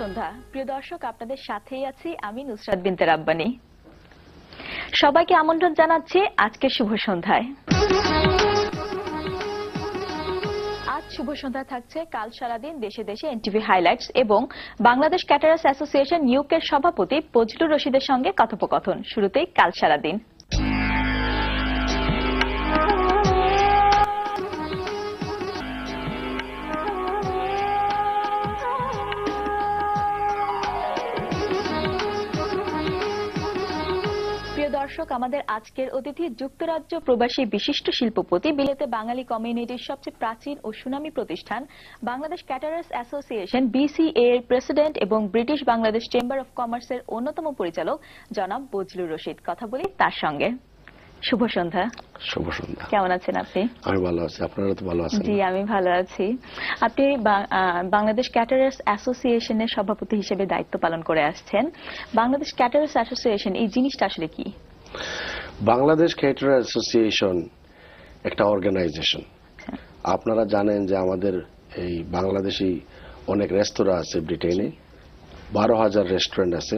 সন্ধ্যা প্রিয় দর্শক, আপনাদের সাথেই আছি আমি নুসরাত বিনতে রাব্বানী। সবাইকে আমন্ত্রণ জানাচ্ছি আজকে শুভ সন্ধ্যায়। আজ শুভ সন্ধ্যা থাকছে কাল সারাদিন দেশে দেশে এনটিভি হাইলাইটস এবং বাংলাদেশ ক্যাটারার্স অ্যাসোসিয়েশন নিউকের সভাপতি বজলুর রশিদের সঙ্গে কথোপকথন। শুরুতেই কাল সারাদিন। দর্শক, আমাদের আজকের অতিথি যুক্তরাজ্য প্রবাসী বিশিষ্ট শিল্পপতি, বিলেতে বাঙালি কমিউনিটির সবচেয়ে প্রাচীন ও সুনামী প্রতিষ্ঠান বাংলাদেশ ক্যাটারার্স অ্যাসোসিয়েশন বিসিএ এর প্রেসিডেন্ট এবং ব্রিটিশ বাংলাদেশ চেম্বার অব কমার্সের অন্যতম পরিচালক জনাব বজলুর রশিদ। কথা বলি তার সঙ্গে। শুভ সন্ধ্যা। শুভ সন্ধ্যা। কেমন আছেন আপনি? আমি ভালো আছি, আপনারা তো ভালো আছেন? জি, আমি ভালো আছি। আপনি বাংলাদেশ ক্যাটারার্স অ্যাসোসিয়েশনের সভাপতি হিসেবে দায়িত্ব পালন করে আসছেন। বাংলাদেশ ক্যাটারার্স অ্যাসোসিয়েশন এই জিনিসটা আসলে কি? বাংলাদেশ ক্যাটারার্স অ্যাসোসিয়েশন একটা অর্গানাইজেশন। আপনারা জানেন যে আমাদের এই বাংলাদেশি অনেক রেস্তোরাঁ আছে ব্রিটেনে, 12,000 রেস্টুরেন্ট আছে।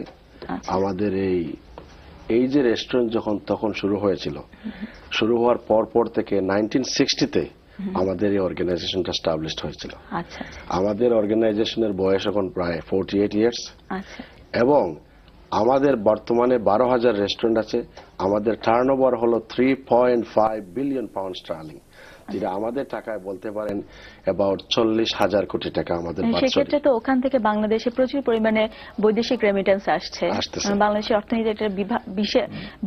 আমাদের এই যে রেস্টুরেন্ট তখন শুরু হয়েছিল, শুরু হওয়ার পর থেকে 1960-তে আমাদের এই অর্গানাইজেশনটা এস্টাবলিশড হয়েছিল। আমাদের অর্গানাইজেশনের বয়স এখন প্রায় 48 ইয়ার্স এবং আমাদের বর্তমানে 12,000 রেস্টুরেন্ট আছে। আমাদের টার্নওভার হলো 3.5 বিলিয়ন পাউন্ড স্টার্লিং, যেটা আমাদের টাকায় বলতে পারেন অ্যাবাউট 40,000 কোটি টাকা। আমাদের সেক্ষেত্রে তো ওখান থেকে বাংলাদেশে প্রচুর পরিমাণে বৈদেশিক রেমিটেন্স আসছে। বাংলাদেশের অর্থনীতিতে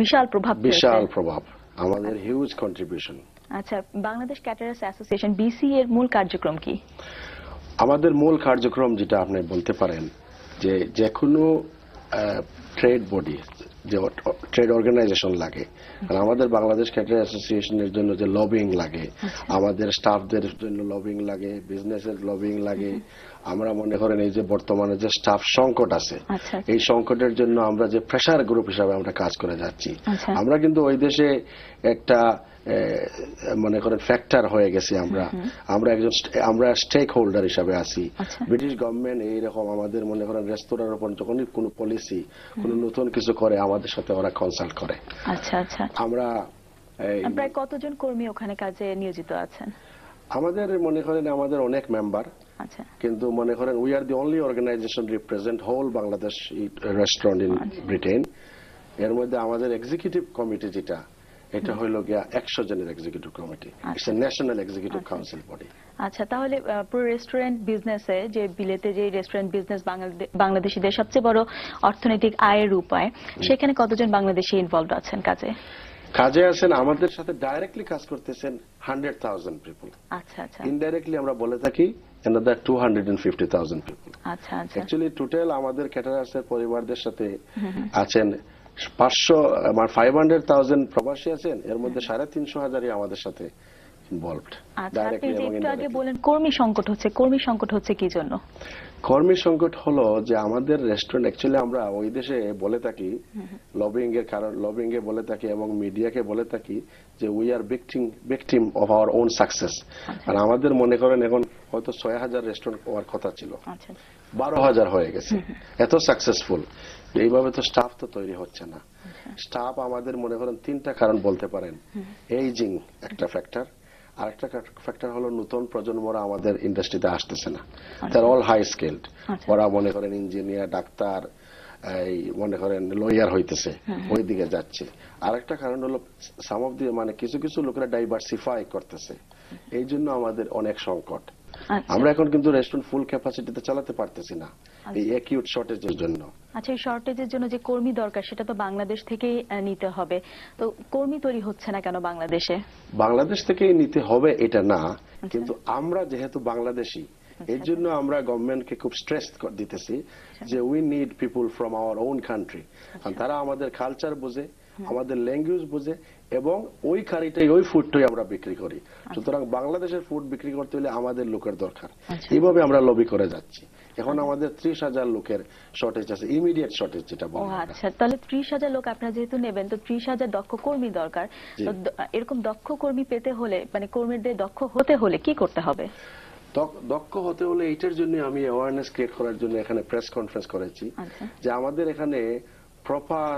বিশাল প্রভাব, আমাদের হিউজ কন্ট্রিবিউশন। আচ্ছা, বাংলাদেশ ক্যাটারার্স অ্যাসোসিয়েশন বিসিএ এর মূল কার্যক্রম কি? আমাদের মূল কার্যক্রম যেটা আপনি বলতে পারেন যে কোনো ট্রেড বডি, যে ট্রেড অর্গানাইজেশন লাগে, কারণ আমাদের বাংলাদেশ ক্যাটারার অ্যাসোসিয়েশনের জন্য যে লবিং লাগে, আমাদের স্টাফদের জন্য লবিং লাগে, বিজনেসের লবিং লাগে। আমরা মনে করেন এই যে বর্তমানে যে স্টাফ সংকট আছে, এই সংকটের জন্য আমরা যে প্রেসার গ্রুপ হিসাবে আমরা কাজ করে যাচ্ছি। আমরা কিন্তু ওই দেশে একটা মনে করেন ফ্যাক্টর হয়ে গেছি। আমরা স্টেক হোল্ডার হিসাবে আছি। ব্রিটিশ গভর্নমেন্ট এইরকম আমাদের মনে করেন রেস্তোরাঁর উপর যখনই কোনো পলিসি, কোনো নতুন কিছু করে, আমাদের সাথে ওরা কনসাল্ট করে। আমরা প্রায় কতজন কর্মী ওখানে কাজে নিয়োজিত আছেন? আমাদের মনে করেন আমাদের অনেক মেম্বার, কিন্তু মনে করেন we are the only organization represent whole Bangladesh restaurant in Britain. এর মধ্যে আমাদের এক্সিকিউটিভ কমিটি যেটা, এটা হইল গিয়া 100 জনের executive committee. It's a national executive council body. আচ্ছা, তাহলে পুরো রেস্টুরেন্ট বিজনেসে, যে বিলেতে যে রেস্টুরেন্ট বিজনেস বাংলাদেশিদের সবচেয়ে বড় অর্থনৈতিক আয়ের উপায়, সেখানে কতজন বাংলাদেশি ইনভলভড আছেন কাজে আছেন? আমাদের সাথে ডাইরেক্টলি কাজ করতেছেন 100,000 পিপল। ইনডাইরেক্টলি আমরা বলে থাকি another 250,000 পিপল। অ্যাকচুয়ালি টোটাল আমাদের ক্যাটারার্স এর পরিবারদের সাথে আছেন 500,000 প্রবাসী আছেন, এর মধ্যে 350,000 আমাদের সাথে ইনভলভড ডাইরেক্টলি এবং ইনডাইরেক্টলি। কর্মী সংকট হচ্ছে কি জন্য? কর্মী সংকট হলো যে আমাদের রেস্টুরেন্ট, অ্যাকচুয়ালি আমরা ওই দেশে বলে থাকি লবিং এ বলে থাকি এবং মিডিয়াকে বলে থাকি যে we are victim of our own success. আর আমাদের মনে করেন এখন হয়তো 6,000 রেস্টুরেন্ট হওয়ার কথা ছিল, 12,000 হয়ে গেছে। এত সাকসেসফুল, এইভাবে তো স্টাফ তো তৈরি হচ্ছে না। স্টাফ আমাদের মনে করেন 3টা কারণ বলতে পারেন। এইজিং একটা ফ্যাক্টর, আরেকটা ফ্যাক্টর হলো নতুন প্রজন্মরা আমাদের ইন্ডাস্ট্রিতে আসতেছে না। তার অল হাই স্কিলড, ওরা মনে করেন ইঞ্জিনিয়ার, ডাক্তার, এই মনে করেন লয়ার হইতেছে, ওই দিকে যাচ্ছে। আরেকটা কারণ হলো সাম অফ দি মানে কিছু লোকেরা ডাইভার্সিফাই করতেছে, এই জন্য আমাদের অনেক সংকট। আমরা এখন কিন্তু রেস্টুরেন্ট ফুল ক্যাপাসিটিতে চালাতে পারতেছি না এই অ্যাকিউট শর্টেজের জন্য। আচ্ছা, এই শর্টেজের জন্য যে কর্মী দরকার, সেটা তো বাংলাদেশ থেকেই নিতে হবে। তো কর্মী তৈরি হচ্ছে না কেন বাংলাদেশে? বাংলাদেশ থেকেই নিতে হবে এটা না, কিন্তু আমরা যেহেতু বাংলাদেশি, এর জন্য আমরা গভর্নমেন্টকে খুব স্ট্রেস দিতেছি যে we need people from our own country. তারা আমাদের কালচার বোঝে, আমাদের ল্যাঙ্গুয়েজ বোঝে এবং ওই কারিটাই, ওই ফুডটাই আমরা বিক্রি করি। সুতরাং বাংলাদেশের ফুড বিক্রি করতে হলে আমাদের লোকের দরকার। এইভাবে আমরা লবি করে যাচ্ছি। এখন আমাদের 30,000 লোকের শর্টেজ আছে, ইমিডিয়েট শর্টেজ যেটা বলা হয়। আচ্ছা, তাহলে 30,000 লোক আপনারা যেহেতু নেবেন, তো 30,000 দক্ষ কর্মী দরকার। এরকম দক্ষ কর্মী পেতে হলে, মানে কর্মীদের দক্ষ হতে হলে কি করতে হবে? দক্ষ হতে হলে এইটার জন্য আমি অ্যাওয়ারনেস ক্রিয়েট করার জন্য এখানে প্রেস কনফারেন্স করেছি, যে আমাদের এখানে প্রপার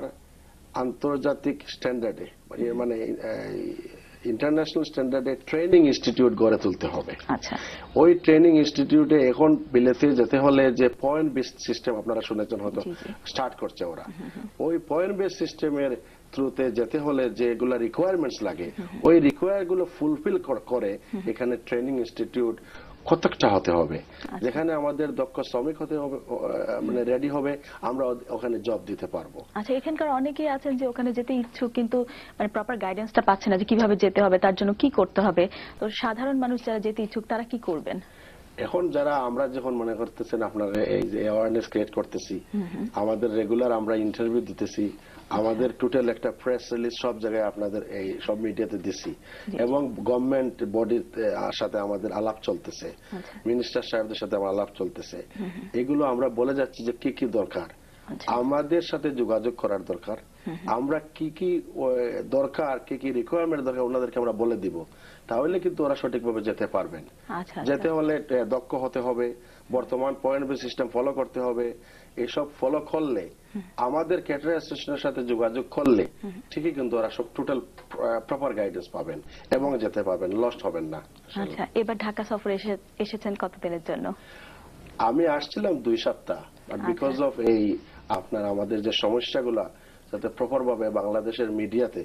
আন্তর্জাতিক স্ট্যান্ডার্ডে মানে ইন্টারন্যাশনাল স্ট্যান্ডার্ডে ট্রেনিং ইনস্টিটিউট গড়ে তুলতে হবে। ওই ট্রেনিং ইনস্টিটিউটে এখন বিলেতে যেতে হলে যে পয়েন্ট বেস সিস্টেম আপনারা শুনেছেন হয়তো স্টার্ট করছে ওরা, ওই পয়েন্ট বেস সিস্টেমের থ্রুতে যেতে হলে যেগুলো রিকোয়ারমেন্টস লাগে ওই রিকোয়ার গুলো ফুলফিল করে এখানে ট্রেনিং ইনস্টিটিউট কতকটা হতে হবে, যেখানে আমাদের দক্ষ শ্রমিক হতে হবে, মানে রেডি হবে, আমরা ওখানে জব দিতে পারবো। আচ্ছা, এখানকার অনেকেই আছেন যে ওখানে যেতে ইচ্ছুক কিন্তু মানে প্রপার গাইডেন্সটা পাচ্ছে না যে কিভাবে যেতে হবে, তার জন্য কি করতে হবে। তো সাধারণ মানুষ যারা যেতে ইচ্ছুক তারা কি করবেন? এখন যারা আমরা যখন মনে করতেছেন আপনারা এই যে অ্যাওয়ারনেস ক্রিয়েট করতেছি, আমাদের রেগুলার আমরা ইন্টারভিউ দিতেছি, আমাদের টোটাল একটা প্রেস রিলিজ সব জায়গায় আপনাদের এই সব মিডিয়াতে দিছি, এবং গভর্নমেন্ট বডির সাথে আমাদের আলাপ চলতেছে, মিনিস্টার সাহেবদের সাথে আমার আলাপ চলতেছে। এগুলো আমরা বলে যাচ্ছি যে কি কি দরকার, আমাদের সাথে যোগাযোগ করার দরকার, আমরা কি কি দরকার, কি কি রিকোয়ারমেন্ট দরকার ওনাদেরকে আমরা বলে দিব, তাহলে কিন্তু ওরা সঠিকভাবে যেতে পারবেন। যেতে হলে দক্ষ হতে হবে, বর্তমান পয়েন্ট বেস সিস্টেম ফলো করতে হবে, এসব ফলো করলে আমাদের ক্যাটার অ্যাসোসিয়েশনের সাথে যোগাযোগ করলে ঠিকই কিন্তু ওরা সব টোটাল প্রপার গাইডেন্স পাবেন এবং যেতে পারবেন, লস্ট হবেন না। আচ্ছা, এবার ঢাকা সফরে এসেছেন কতদিনের জন্য? আমি আসছিলাম 2 সপ্তাহ, বাট বিকজ অফ এই আপনার আমাদের যে সমস্যাগুলা যাতে প্রপার ভাবে বাংলাদেশের মিডিয়াতে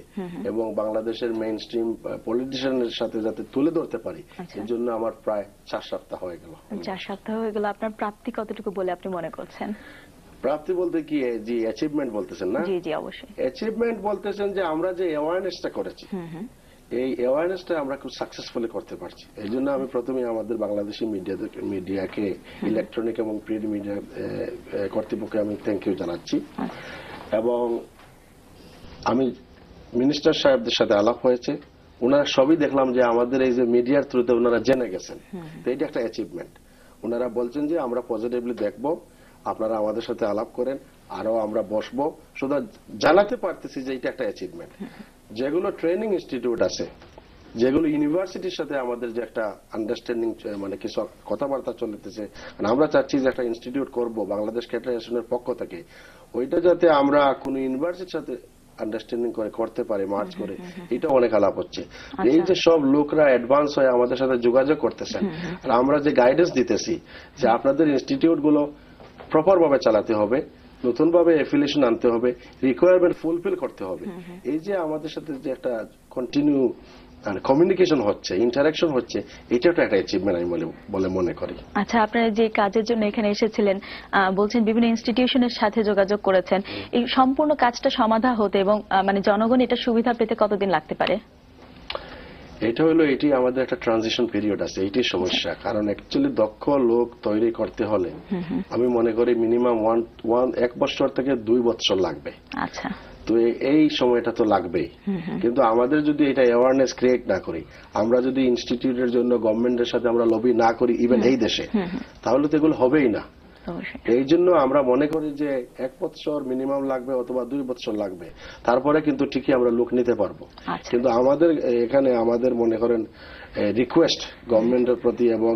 এবং বাংলাদেশের মেইন স্ট্রিম পলিটিশিয়ানের সাথে যাতে তুলে ধরতে পারি, এই জন্য আমার প্রায় 4 সপ্তাহ হয়ে গেল। 4 সপ্তাহ হয়ে গেল। আপনার প্রাপ্তি কতটুকু বলে আপনি মনে করছেন? প্রাপ্তি বলতে কি, জি অ্যাচিভমেন্ট বলতেছেন না? জি জি অবশ্যই। অ্যাচিভমেন্ট বলতেছেন যে আমরা যে অ্যাওয়ারনেসটা করেছি, এই অ্যাওয়ারনেসটা আমরা খুব সাকসেসফুলি করতে পারছি। এই জন্য আমি প্রথমে আমাদের বাংলাদেশি মিডিয়াকে, ইলেকট্রনিক এবং প্রিন্ট মিডিয়া কর্তৃপক্ষকে আমি থ্যাংক ইউ জানাচ্ছি। এবং আমি মিনিস্টার সাহেবদের সাথে আলাপ হয়েছে, ওনারা সবই দেখলাম যে আমাদের এই যে মিডিয়ার থ্রুতে ওনারা জেনে গেছেন, তো এটা একটা অ্যাচিভমেন্ট। ওনারা বলছেন যে আমরা পজিটিভলি দেখব, আপনারা আমাদের সাথে আলাপ করেন, আরো আমরা বসবো, শুধু জানাতে পারতেছি যে এটা একটা অ্যাচিভমেন্ট। যেগুলো ট্রেনিং ইনস্টিটিউট আছে, যেগুলো ইউনিভার্সিটির সাথে আমাদের যে একটা আন্ডারস্ট্যান্ডিং মানে কিছু কথাবার্তা চলতেছে, আমরা চাচ্ছি যে একটা ইনস্টিটিউট করব বাংলাদেশ ক্যাটার অ্যাসোসিয়েশনের পক্ষ থেকে, ওইটা যাতে আমরা কোন ইউনিভার্সিটির সাথে আন্ডারস্ট্যান্ডিং করে করতে পারে, মার্চ করে, এটা অনেক আলাপ হচ্ছে। এই যে সব লোকরা অ্যাডভান্স হয়ে আমাদের সাথে যোগাযোগ করতেছেন, আর আমরা যে গাইডেন্স দিতেছি যে আপনাদের ইনস্টিটিউট গুলো প্রপার ভাবে চালাতে হবে, নতুন ভাবে অ্যাফিলিয়েশন আনতে হবে, রিকোয়ারমেন্ট ফুলফিল করতে হবে, এই যে আমাদের সাথে যে একটা কন্টিনিউ কমিউনিকেশন হচ্ছে, ইন্টারাকশন হচ্ছে, এটা একটা অ্যাচিভমেন্ট আমি বলে মনে করি। আচ্ছা, আপনারা যে কাজের জন্য এখানে এসেছিলেন, বলছেন বিভিন্ন ইনস্টিটিউশনের সাথে যোগাযোগ করেছেন, এই সম্পূর্ণ কাজটা সমাধা হতে এবং মানে জনগণ এটা সুবিধা পেতে কতদিন লাগতে পারে? এটা হলো, এটি আমাদের একটা ট্রানজিশন পিরিয়ড আছে, এইটি সমস্যা। কারণ অ্যাকচুয়ালি দক্ষ লোক তৈরি করতে হলে আমি মনে করি মিনিমাম 1 বছর থেকে 2 বছর লাগবে। আচ্ছা, তো এই সময়টা তো লাগবেই, কিন্তু আমাদের যদি এটা অ্যাওয়ারনেস ক্রিয়েট না করি, আমরা যদি ইনস্টিটিউটের জন্য গভর্নমেন্টের সাথে আমরা লবি না করি ইভেন এই দেশে, তাহলে তো এগুলো হবেই না। এই জন্য আমরা মনে করি যে 1 বছর মিনিমাম লাগবে অথবা 2 বছর লাগবে, তারপরে কিন্তু ঠিকই আমরা লোক নিতে পারবো। কিন্তু আমাদের এখানে আমাদের মনে করেন রিকোয়েস্ট গভর্নমেন্টের প্রতি এবং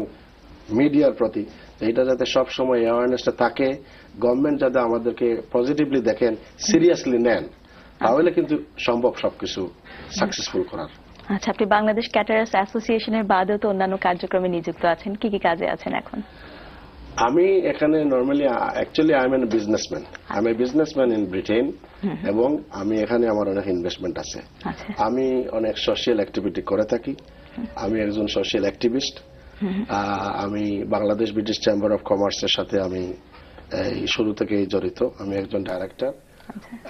মিডিয়ার প্রতি, এটা যাতে সব সময় অ্যাওয়ারনেসটা থাকে, গভর্নমেন্ট যাতে আমাদেরকে পজিটিভলি দেখেন, সিরিয়াসলি নেন, তাহলে কিন্তু সম্ভব সবকিছু সাকসেসফুল করার। আচ্ছা, আপনি বাংলাদেশ ক্যাটারার্স অ্যাসোসিয়েশনের বাদেও তো অন্যান্য কার্যক্রমে নিযুক্ত আছেন, কি কি কাজে আছেন এখন? আমি এখানে normally actually I am N businessman, I M a businessman in Britain, এবং আমি এখানে আমার অনেক ইনভেস্টমেন্ট আছে। আমি অনেক সোশ্যাল অ্যাক্টিভিটি করে থাকি, আমি একজন সোশ্যাল অ্যাক্টিভিস্ট। আমি বাংলাদেশ ব্রিটিশ চেম্বার অফ কমার্সের সাথে আমি শুরু থেকেই জড়িত, আমি একজন ডাইরেক্টর,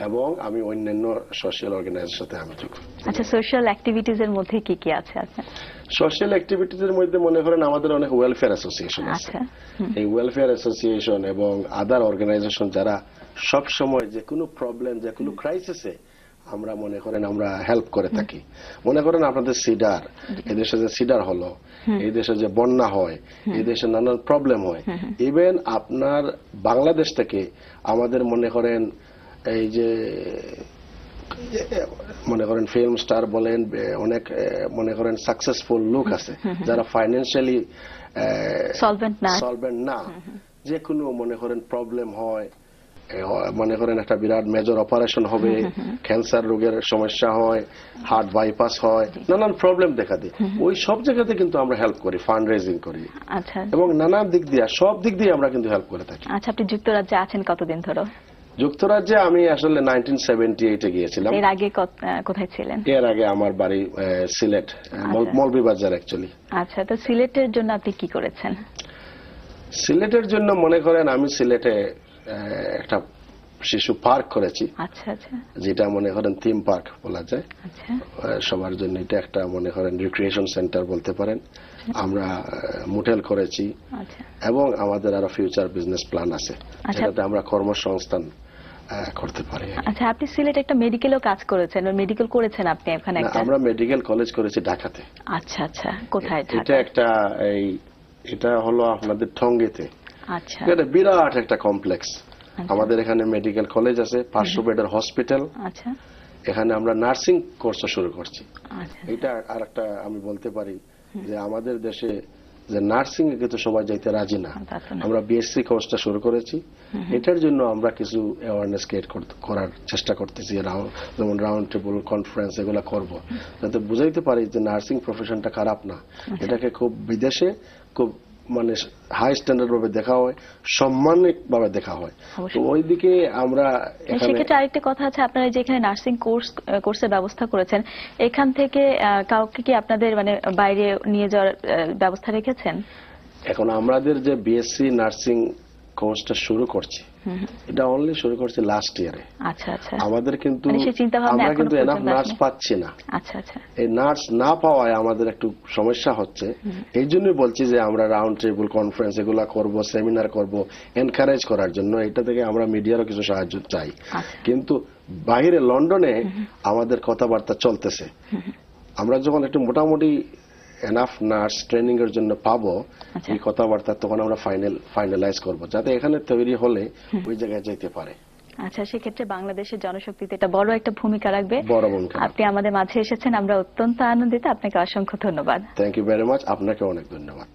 এবং আমি অন্যান্য সোশ্যাল অর্গানাইজেশনের সাথে আমি যুক্ত। আচ্ছা, সোশ্যাল অ্যাক্টিভিটিজ এর মধ্যে কি কি আছে? সোশ্যাল অ্যাক্টিভিটিজ এর মধ্যে মনে করেন আমাদের অনেক ওয়েলফেয়ার অ্যাসোসিয়েশন আছে। এই ওয়েলফেয়ার অ্যাসোসিয়েশন এবং আদার অর্গানাইজেশন যারা সব সময় যে কোনো প্রবলেম, যে কোনো ক্রাইসিসে আমরা মনে করেন আমরা হেল্প করে থাকি। মনে করেন আপনাদের সিডার, এদেশে যে সিডার হলো, এই দেশে যে বন্যা হয়, এই দেশে নানান প্রবলেম হয়, ইভেন আপনার বাংলাদেশ থেকে আমাদের মনে করেন এই যে মনে করেন ফিল্ম স্টার বলেন, অনেক মনে করেন সাকসেসফুল লোক আছে যারা ফাইন্যান্সিয়ালি সলভেন্ট না, যে কোনো মনে করেন প্রবলেম হয়, মনে করেন একটা বিরাট মেজর অপারেশন হবে, ক্যান্সার রোগের সমস্যা হয়, হার্ট বাইপাস হয়, নানান প্রবলেম দেখা দেয়, ওই সব জায়গাতে কিন্তু আমরা হেল্প করি, ফান্ড রেজিং করি। আচ্ছা, এবং নানান দিক দিয়ে সব দিক দিয়ে আমরা কিন্তু হেল্প করে থাকি। আচ্ছা, আপনি যুক্তরাজ্যে আছেন কতদিন ধরে? যুক্তরাজ্যে আমি আসলে 1978-এ গিয়েছিলাম। এর আগে কোথায় ছিলেন? এর আগে আমার বাড়ি সিলেট, মৌলভীবাজার অ্যাকচুয়ালি। আচ্ছা, তো সিলেটের জন্য আপনি কি করেছেন? সিলেটের জন্য মনে করেন আমি সিলেটে একটা শিশু পার্ক করেছি। আচ্ছা আচ্ছা, যেটা মনে করেন থিম পার্ক বলা যায়। আচ্ছা, সবার জন্য এটা একটা মনে করেন রিক্রিয়েশন সেন্টার বলতে পারেন। আমরা মোটেল করেছি। আচ্ছা, এবং আমাদের আরো ফিউচার বিজনেস প্ল্যান আছে, যেটাতে আমরা কর্মসংস্থান করতে পারি। আচ্ছা, আপনি সিলেটে একটা মেডিকেলও কাজ করেছেন, মেডিকেল করেছেন আপনি এখানে একটা? আমরা মেডিকেল কলেজ করেছি ঢাকাতে। আচ্ছা আচ্ছা, কোথায়? এটা একটা এটা হলো আপনাদের টঙ্গীতে। আচ্ছা, এটা বিরাট একটা কমপ্লেক্স। আমাদের এখানে মেডিকেল কলেজ আছে, 500 বেডের হসপিটাল। আচ্ছা, এখানে আমরা নার্সিং কোর্স শুরু করছি। আচ্ছা, এটা আর একটা আমি বলতে পারি যে আমাদের দেশে যে নার্সিং এ কিন্তু সবাই যাইতে রাজি না। আমরা বিএসসি কোর্সটা শুরু করেছি। এটার জন্য আমরা কিছু অ্যাওয়ারনেস ক্রিয়েট করার চেষ্টা করতেছি, যেমন রাউন্ড টেবল কনফারেন্স এগুলা করব, যাতে বুঝাইতে পারি যে নার্সিং প্রফেশনটা খারাপ না, এটাকে খুব বিদেশে খুব মানে হাই স্ট্যান্ডার্ড ভাবে দেখা হয়, সম্মানিত ভাবে দেখা হয়। তো ওইদিকে আমরা সেক্ষেত্রে আরেকটা কথা আছে, আপনারা যে এখানে নার্সিং কোর্সের ব্যবস্থা করেছেন, এখান থেকে কাউকে কি আপনাদের মানে বাইরে নিয়ে যাওয়ার ব্যবস্থা রেখেছেন? এখন আমাদের যে বিএসসি নার্সিং কোর্সটা শুরু করছি, এটা অনলি শুরু করছি লাস্ট ইয়ারে। আচ্ছা আচ্ছা, আমাদের কিন্তু আমরা কিন্তু এনাফ নার্স পাচ্ছি না। আচ্ছা আচ্ছা, এই নার্স না পাওয়ায় আমাদের একটু সমস্যা হচ্ছে। এই জন্যই বলছি যে আমরা রাউন্ড টেবল কনফারেন্স এগুলা করব, সেমিনার করব, এনকারেজ করার জন্য। এটা থেকে আমরা মিডিয়ারও কিছু সাহায্য চাই। কিন্তু বাইরে লন্ডনে আমাদের কথাবার্তা চলতেছে। আমরা যখন একটু মোটামুটি এনাফ নার্স ট্রেনিং এর জন্য পাবো এই কথাবার্তা, তখন আমরা ফাইনালাইজ করব, যাতে এখানে তৈরি হলে ওই জায়গায় যেতে পারে। আচ্ছা, সেক্ষেত্রে বাংলাদেশের জনশক্তিতে এটা বড় একটা ভূমিকা রাখবে। আপনি আমাদের মাঝে এসেছেন, আমরা অত্যন্ত আনন্দিত। আপনাকে অসংখ্য ধন্যবাদ। Thank you very much. আপনাকে অনেক ধন্যবাদ।